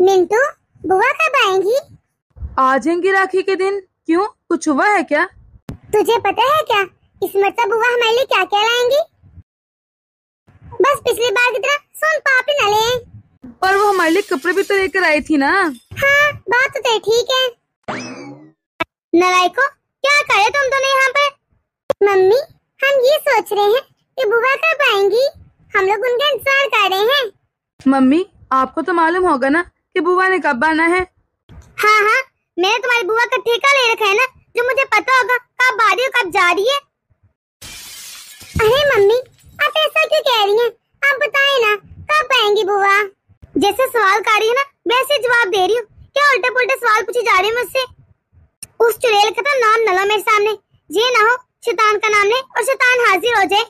मिंटू, बुआ कब आएंगी? आ जाएंगी राखी के दिन। क्यों, कुछ हुआ है क्या? तुझे पता है क्या इस मरतबा बुआ हमारे लिए क्या क्या लाएंगी? बस पिछली बार की तरह सोन पापड़ी न ले। पर वो हमारे लिए कपड़े भी तो लेकर आई थी ना। हाँ, बात तो ठीक है। नलायको, क्या करे तुम दोनों यहाँ पर? मम्मी, हम ये सोच रहे हैं कि बुआ कब आएंगी। हम लोग उनका इंतजार कर रहे हैं। मम्मी, आपको तो मालूम होगा ना कि बुआ ने कब आना है। हाँ हाँ, मैंने तुम्हारी बुआ का ठेका ले रखा है ना, जो मुझे पता होगा कब आ रही है कब जा रही है। अरे मम्मी, आप ऐसा क्यों कह रही हैं? आप बताएं ना, कब आएंगी बुआ? जैसे सवाल कर रही है ना, वैसे जवाब दे रही हूँ। क्या उल्टे पुल्टे सवाल पूछे जा रहे हैं मुझसे? उस चुड़ैल का तो नाम न लो मेरे सामने। ये ना हो शैतान का नाम ले और शैतान हाजिर हो जाए।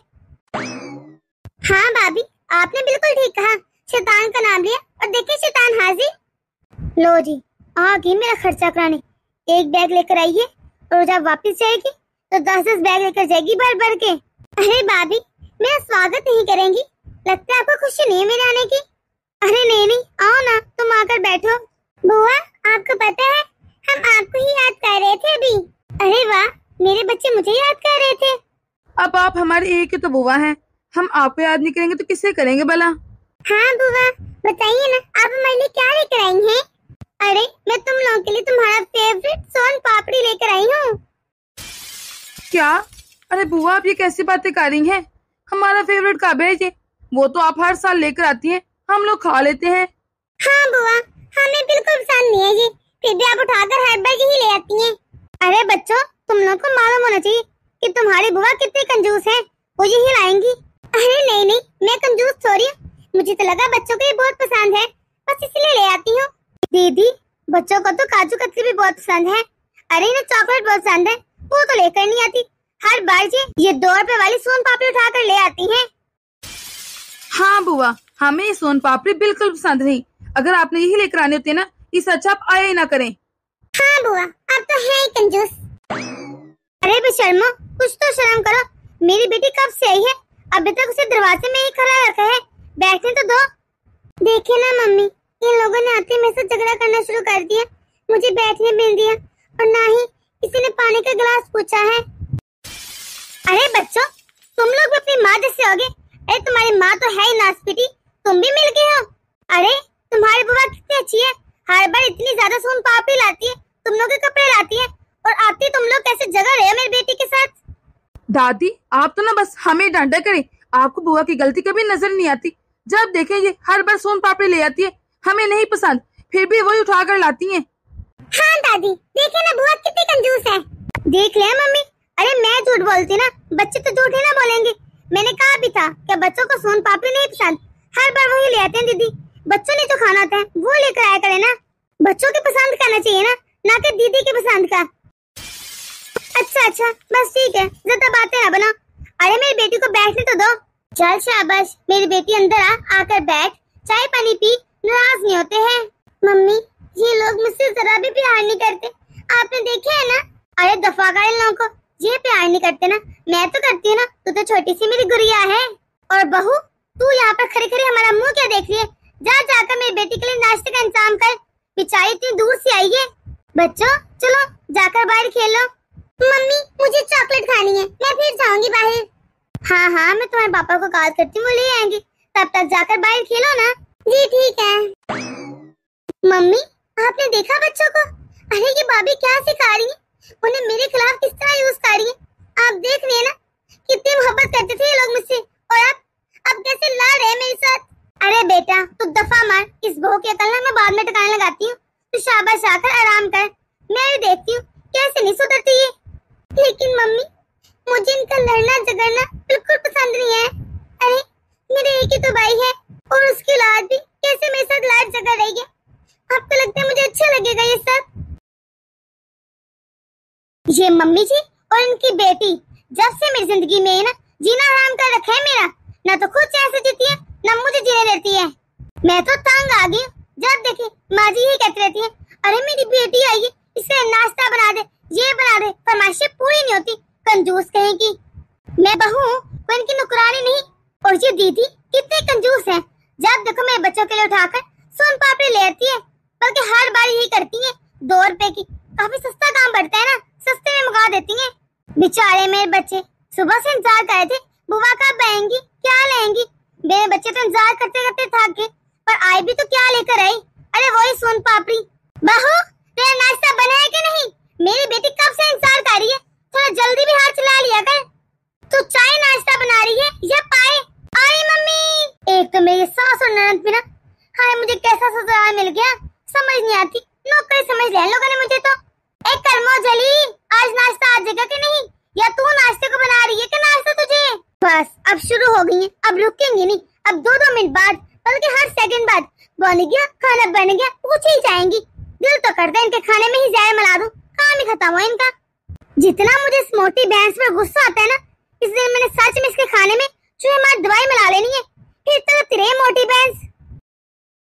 हाँ भाभी, आपने बिल्कुल ठीक कहा। शैतान का नाम लिया और देखिए शैतान हाजिर। लो जी, आ गई मेरा खर्चा कराने। एक बैग लेकर आई है और जब वापस जाएगी तो 10-10 बैग लेकर जाएगी भर भर के। अरे भाभी, मेरा स्वागत नहीं करेंगी? लगता है आपको खुशी नहीं है मेरे आने की। अरे नहीं नहीं, आओ ना, तुम आकर बैठो। बुआ, आपको पता है हम आपको ही याद कर रहे थे अभी। अरे वाह, मेरे बच्चे मुझे याद कर रहे थे। अब आप हमारे एक ही तो बुआ हैं। हम आपको याद नहीं करेंगे तो किसे करेंगे भला? हाँ बुआ, बताइए ना, आप हमारे लिए क्या लेकर आई हैं? अरे, मैं तुम लोगों के लिए तुम्हारा फेवरेट सोन पापड़ी लेकर आई हूँ। क्या? अरे बुआ, आप ये कैसी बातें कर रही हैं? हमारा फेवरेट कब है ये? वो तो आप हर साल लेकर आती हैं, हम लोग खा लेते हैं। हाँ बुआ, हमें बिल्कुल पसंद नहीं है ये, फिर भी आप उठाकर हर बार यही ले आती हैं। अरे बच्चों, तुम लोग को मालूम होना चाहिए कि तुम्हारी बुआ कितनी कंजूस है। वो यही लाएंगी। अरे नहीं नहीं, मैं कंजूस थोड़ी हूँ। मुझे तो लगा बच्चों को ये बहुत पसंद है, बस इसलिए ले आती हूँ। दीदी, बच्चों को तो काजू कतली भी बहुत पसंद है। अरे इन्हें चॉकलेट बहुत पसंद है, वो तो लेकर नहीं आती। हर बार ये 2 रुपए वाली सोन पापड़ी उठाकर ले आती हैं। हाँ बुआ, हमें ये सोन पापड़ी बिल्कुल पसंद नहीं। अगर आपने यही लेकर आने होते ना, इस अच्छा आप आया ही ना करें। हाँ बुआ, आप तो है ही कंजूस। अरे बेशर्मो, कुछ तो शर्म करो। मेरी बेटी कब से आई है, अभी तक उसे दरवाजे में ही खड़ा रखा है। बैठने तो दो। देखिए ना मम्मी, इन लोगों ने आते मेरे से झगड़ा करना शुरू कर दिया। मुझे बैठने मिल दिया और ना ही किसी ने पानी का गिलास पूछा है। अरे बच्चों, तुम लोग भी अपनी माँ जैसे होगे। अरे तुम्हारी माँ तो है ही नासपीटी, तुम भी मिल गए हो। अरे तुम्हारी बुआ कितनी अच्छी है, हर बार इतनी ज्यादा सोन पापड़ी लाती है, तुम लोग के कपड़े लाती है, और आती तुम लोग कैसे झगड़ रहे हो मेरी बेटी के साथ। दादी, आप तो ना बस हमें डांटा करें। आपको बुआ की गलती कभी नजर नहीं आती। जब देखें ये हर बार सोन पापड़ी ले आती है, हमें नहीं पसंद, फिर भी वही उठा कर लाती हैं। हाँ दादी, देखे ना बुआ कितनी कंजूस है। देख लिया मम्मी। अरे मैं झूठ बोलती ना, बच्चे तो झूठ ही ना बोलेंगे। मैंने कहा भी था कि बच्चों को सोन पापड़ी नहीं पसंद, हर बार वही ले आते हैं। दीदी, बच्चों ने जो खाना आता है वो लेकर आया करे ना। बच्चों की पसंद करना चाहिए ना कि दीदी की पसंद का। अच्छा, बस ठीक है, ज्यादा बातें ना बनाओ। अरे मेरी बेटी को बैठने तो दो। चल शाबाश, मेरी बेटी अंदर आकर बैठ, चाय पानी पी, नाराज नहीं होते हैं। मम्मी, ये लोग मुझसे जरा भी प्यार नहीं करते, आपने देखे है ना। अरे दफा कर इन लोगों को, ये प्यार नहीं करते ना, मैं तो करती हूँ ना। तू तो छोटी सी मेरी गुड़िया है। और बहू, तू यहाँ पर खड़ी खड़ी हमारा मुंह क्या देख रही है? जाकर मेरी बेटी के लिए नाश्ते का इंतजाम कर, बेचारी इतनी दूर से आई है। बच्चों चलो जाकर बाहर खेलो। मम्मी, मुझे चॉकलेट खानी है, मैं फिर जाऊंगी बाहर। हाँ, मैं तुम्हारे पापा को कॉल करती हूँ, वो ले आएंगे। तब तक जाकर बाहर खेलो ना। जी ठीक है। मम्मी, आपने देखा बच्चों को? अरे ये भाभी क्या सिखा रही है, उन्हें मेरे खिलाफ किस तरह यूज कर रही है। आप देख रहे हैं ना, कितनी मोहब्बत करते थे ये लोग मुझसे, और अब कैसे लड़ रहे हैं मेरे साथ। अरे बेटा, तू दफा मार, इस बहू की अकल ना मैं बाद में टकाने लगाती हूँ। तू शाबाश आकर आराम कर, मैं भी देखती हूँ कैसे नहीं सुधरती है। लेकिन मम्मी, मुझे इनका लड़ना झगड़ना बिल्कुल पसंद नहीं है। अरे मेरे एक ही तो भाई है, और उसकी औलाद भी कैसे मेरे साथ लड़ झगड़ रही है। आपको लगता है मुझे अच्छा लगेगा ये सब? ये मम्मी जी और इनकी बेटी जब से मेरी जिंदगी में है ना, जीना हराम कर रखा है मेरा। ना तो खुद चैन से जीती है, ना मुझे जीने देती है। मैं तो तंग आ गई हूँ। जब देखे माँ जी ही कहती रहती है, अरे मेरी बेटी आई है, इसे नाश्ता बना दे, ये बना दे, फरमाइशें पूरी नहीं होती, कंजूस कहेगी। मैं बहू हूँ, कोई इनकी नुकरानी नहीं। और ये दीदी कितनी कंजूस है, जब देखो मेरे बच्चों के लिए उठाकर सोन पापड़ी ले आती है, बल्कि हर बार यही करती हैं। 2 रुपए की काफी सस्ता काम पड़ता है ना, सस्ते में मुका देती हैं। बेचारे मेरे बच्चे सुबह से इंतजार कर रहे थे, बुआ कब आएंगी, क्या लाएंगी। मेरे बच्चे तो इंतजार करते करते थक गए, पर आए भी तो क्या लेकर आई। अरे वही सोन पापड़ी। बहू तेरा नाश्ता बना है कि नहीं? मेरी बेटी कब से इंतजार कर रही है, थोड़ा जल्दी भी हाथ चला लिया कर। तू चाय नाश्ता बना रही है या पाए? आई मम्मी। एक तो मेरी सास और ननद भी ना, हाय मुझे कैसा ससुराल मिल गया, समझ नहीं आती। नौकरी समझ लिया लोगों ने मुझे तो। एक कर्मो जली, आज नाश्ता आ जाएगा कि नहीं, या तू नाश्ते को बना रही है कि नाश्ता तुझे? बस अब शुरू हो गई है, अब रुकेंगी नहीं। अब 2-2 मिनट बाद, बल्कि हर सेकंड बाद बन गया खाना, बन गया पूछे ही जाएंगी। दिल तो करता है इनके खाने में ही जाए मिला दूं, काम ही खत्म हुआ इनका। जितना मुझे इस मोटी भैंस पर गुस्सा आता है ना, इस दिन मैंने सच में इसके खाने में चूहे मार दवाई मिला लेनी है। फिर तो तेरे मोटी भैंस।